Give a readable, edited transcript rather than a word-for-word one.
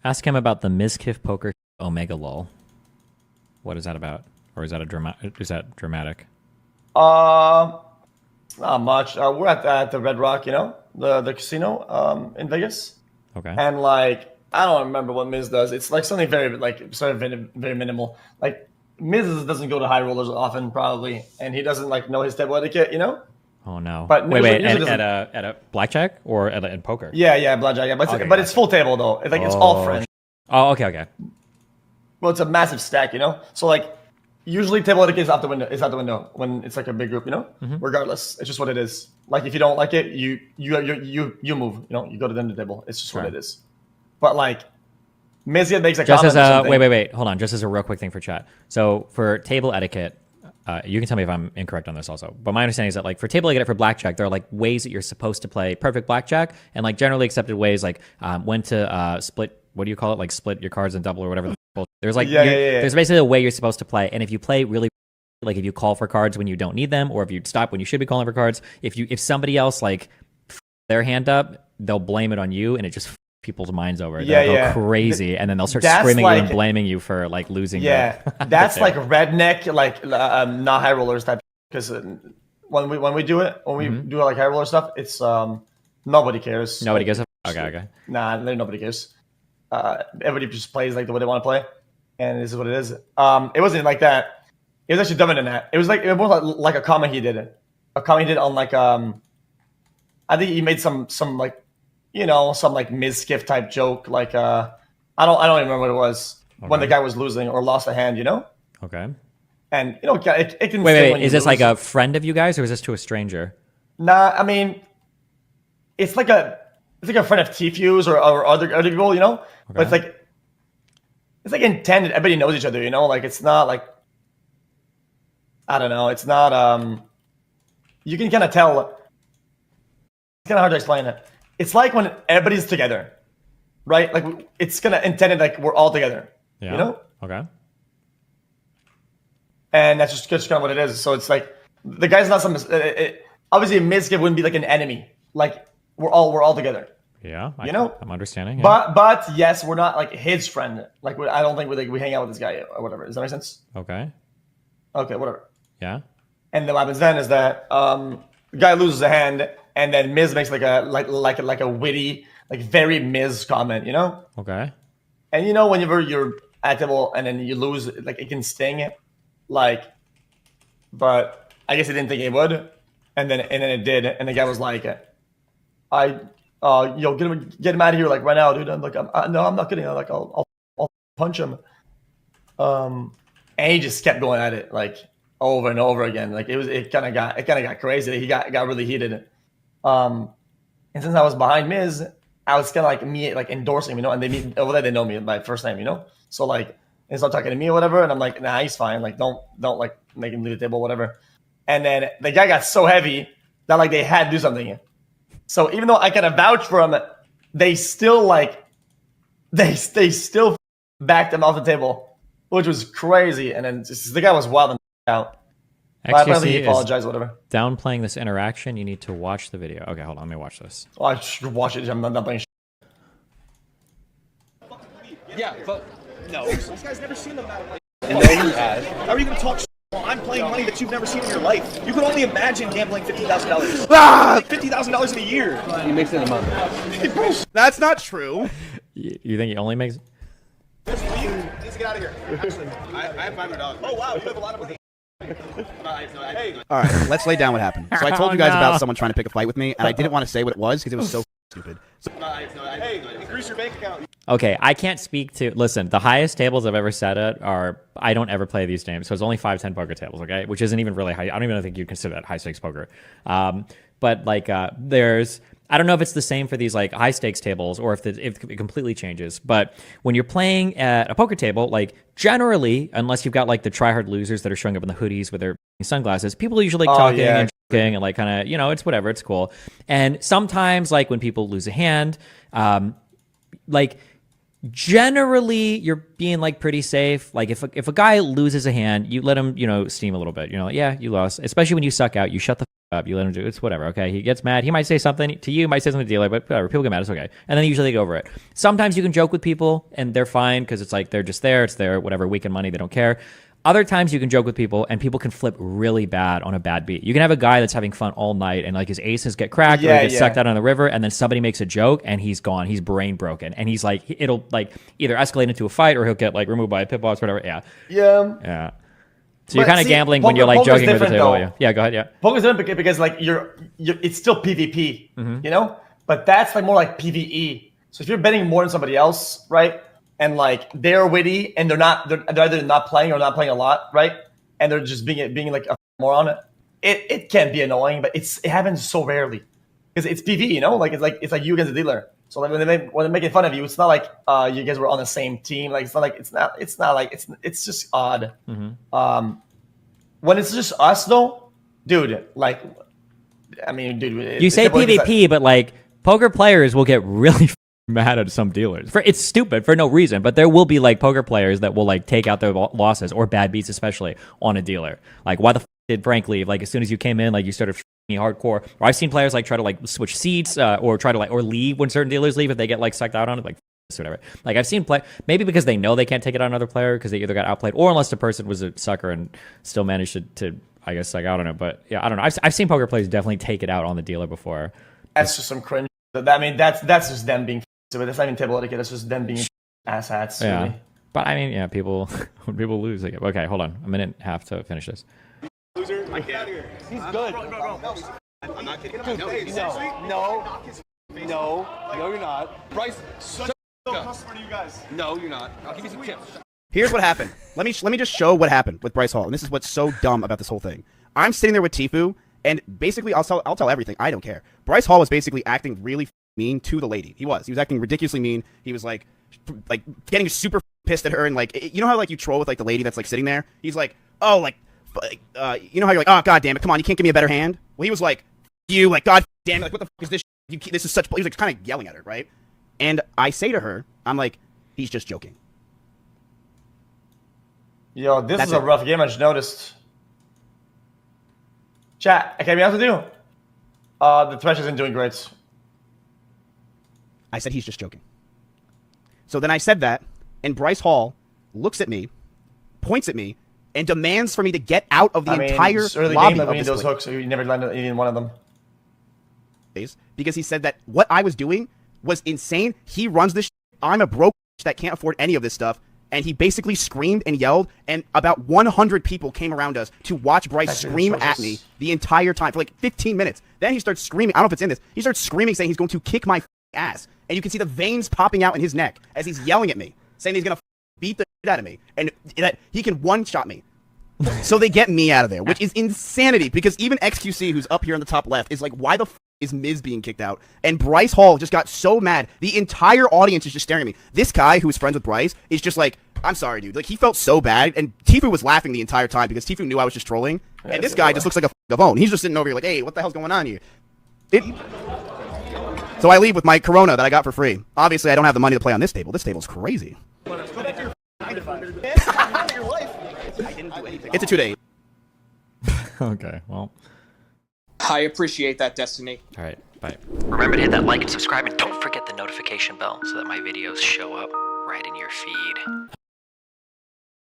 Ask him about the Mizkif poker Omega lol. What is that about? Or is that a dramatic? Is that dramatic? Uh, Not much. We're at the Red Rock, the casino in Vegas, Okay. and like I don't remember what Miz does. It's like something very like sort of very minimal. Like Miz doesn't go to high rollers often, probably, and he doesn't like know his table etiquette. Oh no. But Wait. usually At a blackjack or at poker? Yeah, blackjack. Yeah, Okay, but it's full table though. It's like it's all friends. Oh, okay. Well, it's a massive stack. So like usually table etiquette is out the window. Is out the window when it's like a big group. Regardless, it's just what it is. Like if you don't like it, you move. You go to the end of the table. It's just what it is. But like Mizkif makes a Just comment. as a wait, hold on. Just as a real quick thing for chat. So for table etiquette, you can tell me if I'm incorrect on this also. But my understanding is that like for table etiquette for blackjack, there are like ways that you're supposed to play perfect blackjack, and like generally accepted ways like when to split. What do you call it? Like split your cards and double or whatever. There's like there's basically a way you're supposed to play, and if you play really like if you call for cards when you don't need them, or if you stop when you should be calling for cards, if somebody else like their hand up, they'll blame it on you, and it just people's minds over. They'll go crazy, and then they'll start screaming at you and blaming you for like losing. Yeah, that's like redneck, like not high rollers type. Because when we do it, like high roller stuff, it's nobody cares. Nobody gives a okay. Nah, nobody cares. Everybody just plays like the way they want to play, and this is what it is. It wasn't like that. It was actually dumber than that. It was more like a comment he did. A comment he did on like I think he made some like some like Mizkif type joke. Like I don't even remember what it was when the guy was losing or lost a hand. Okay. And it can wait. Is this like a friend of you guys, or is this to a stranger? Nah, I mean, it's like a friend of Tfuse or other people, Okay. But it's like intended. Everybody knows each other, Like it's not like I don't know. It's not you can kind of tell. It's kind of hard to explain it. It's like when everybody's together, right? Like it's kind of intended like we're all together, Yeah. Okay. And that's just kind of what it is. So it's like the guy's not some. Obviously, Mizkif wouldn't be like an enemy. Like we're all together. Yeah. I'm understanding. Yeah. But yes, we're not like his friend. Like I don't think we hang out with this guy or whatever. Does that make sense? Okay. Okay, whatever. Yeah. And then what happens then is that the guy loses a hand, and then Miz makes like a witty, like very Miz comment, Okay. And whenever you're at table and then you lose, like it can sting, like. But I guess he didn't think it would, and then it did, and the guy was like, yo, get him out of here, like right now, dude. I'm like, no, I'm not kidding. I'm like, I'll punch him. And he just kept going at it, like over and over again. Like it kind of got crazy. He got really heated. And since I was behind Miz, I was kind of like endorsing him, and over there they know me by first name, So like they start talking to me or whatever, and I'm like, nah, he's fine. Like don't like make him leave the table, whatever. And then the guy got so heavy that like they had to do something. So even though I kind of vouch for him, they still they still backed him off the table, which was crazy. And then the guy was wild and out. XQC he apologized, whatever. Downplaying this interaction. You need to watch the video. Okay, hold on. Let me watch this. Oh, I should watch it. I'm not playing shit. Yeah, but no. This guy's never seen them that way. And then he has. How are you going to talk shit while I'm playing money that you've never seen in your life? You can only imagine gambling $50,000. $50,000 in a year. He makes it in a month. That's not true. You think he only makes? Just get out of here. Actually, I have $500. Oh wow, you have a lot of money. All right, let's lay down what happened. So I told you guys about someone trying to pick a fight with me, and I didn't want to say what it was because it was so stupid. So Hey, increase your bank account. Okay, I can't speak to. Listen, the highest tables I've ever sat at are. I don't ever play these games, so it's only 5-10 poker tables. Okay, which isn't even really high. I don't even think you'd consider that high stakes poker. But like, there's. I don't know if it's the same for these like high stakes tables or if it completely changes. But when you're playing at a poker table, like generally, unless you've got like the tryhard losers that are showing up in the hoodies with their sunglasses, people are usually like talking and joking and like kind of, it's whatever, it's cool. And sometimes like when people lose a hand, like generally you're being like pretty safe. Like if a guy loses a hand, you let him, steam a little bit. Like, yeah, you lost. Especially when you suck out, you shut the up. You let him do it's whatever. Okay, he gets mad. He might say something to you, might say something to the dealer, but whatever. People get mad. It's okay. And then usually they go over it. Sometimes you can joke with people and they're fine because it's like they're just there. It's their whatever weekend money. They don't care. Other times you can joke with people and people can flip really bad on a bad beat. You can have a guy that's having fun all night and like his aces get cracked or he gets sucked out on the river and then somebody makes a joke and he's gone. He's brain broken and he's like it'll like either escalate into a fight or he'll get like removed by a pit boss, whatever. Yeah. Yeah. So you're kind of gambling when you're like joking with the table. Yeah, go ahead. Yeah. Poker's different because like you're it's still PvP, you know, but that's like more like PvE. So if you're betting more than somebody else, right? And like they're witty and they're either not playing or not playing a lot, right? And they're just being like a moron. It can be annoying, but it happens so rarely because it's PV, you know, like it's like you against the dealer. So like when they're making fun of you, it's not like you guys were on the same team. Like it's just odd. When it's just us though, dude, like I mean, dude, you say PvP, but like poker players will get really mad at some dealers it's stupid for no reason, but there will be like poker players that will like take out their losses or bad beats, especially on a dealer. Like why the did Frank leave? Like as soon as you came in, like you started me hardcore. Or I've seen players like try to like switch seats or try to like or leave when certain dealers leave if they get like sucked out on it, like whatever. Like I've seen play maybe because they know they can't take it on another player because they either got outplayed or unless the person was a sucker and still managed to I guess like I don't know, but yeah, I don't know. I've seen poker players definitely take it out on the dealer before. That's just some cringe. I mean, that's just them being. But that's not even table etiquette. That's just them being asshats. Yeah, really. But I mean, yeah, people when people lose, like, okay, hold on, a minute and a half to finish this. Loser, I can't. He's good. No, I'm not kidding. Dude, no, you're not. Bryce, such a customer to you guys. No, you're not. I'll give you some tips. Here's what happened. Let me just show what happened with Bryce Hall, and this is what's so dumb about this whole thing. I'm sitting there with Tfue, and basically I'll tell everything. I don't care. Bryce Hall was basically acting really mean to the lady. He was acting ridiculously mean. He was like getting super pissed at her and like you know how like you troll with like the lady that's like sitting there. He's like, oh like you know how you're like, oh god damn it, come on, you can't give me a better hand. Well, he was like, you like god damn it, like what the fuck is this? This is such. He was like kind of yelling at her, right? And I say to her, I'm like, he's just joking. Yo, this is a rough game. I just noticed. Chat, I can't be honest with you. The Thresh isn't doing great. I said he's just joking. So then I said that, and Bryce Hall looks at me, points at me, and demands for me to get out of the entire early lobby game, of this those hooks, so you never landed even one of them. Because he said that what I was doing was insane. He runs this shit. I'm a broke that can't afford any of this stuff. And he basically screamed and yelled, and about 100 people came around us to watch Bryce scream at me the entire time for like 15 minutes. Then he starts screaming. I don't know if it's in this. He starts screaming, saying he's going to kick my ass. And you can see the veins popping out in his neck as he's yelling at me, saying he's going to beat the shit out of me and that he can one-shot me. So they get me out of there, which is insanity because even XQC, who's up here on the top left, is like, why the is Miz being kicked out? And Bryce Hall just got so mad. The entire audience is just staring at me. This guy who is friends with Bryce is just like, I'm sorry, dude. Like, he felt so bad. And Tfue was laughing the entire time because Tfue knew I was just trolling. Yeah, and this guy just looks like a gavone. He's just sitting over here like, hey, what the hell's going on here? So I leave with my Corona that I got for free. Obviously, I don't have the money to play on this table. This table's crazy. It's a 2-day. Okay, well. I appreciate that, Destiny. All right, bye. Remember to hit that like and subscribe, and don't forget the notification bell so that my videos show up right in your feed.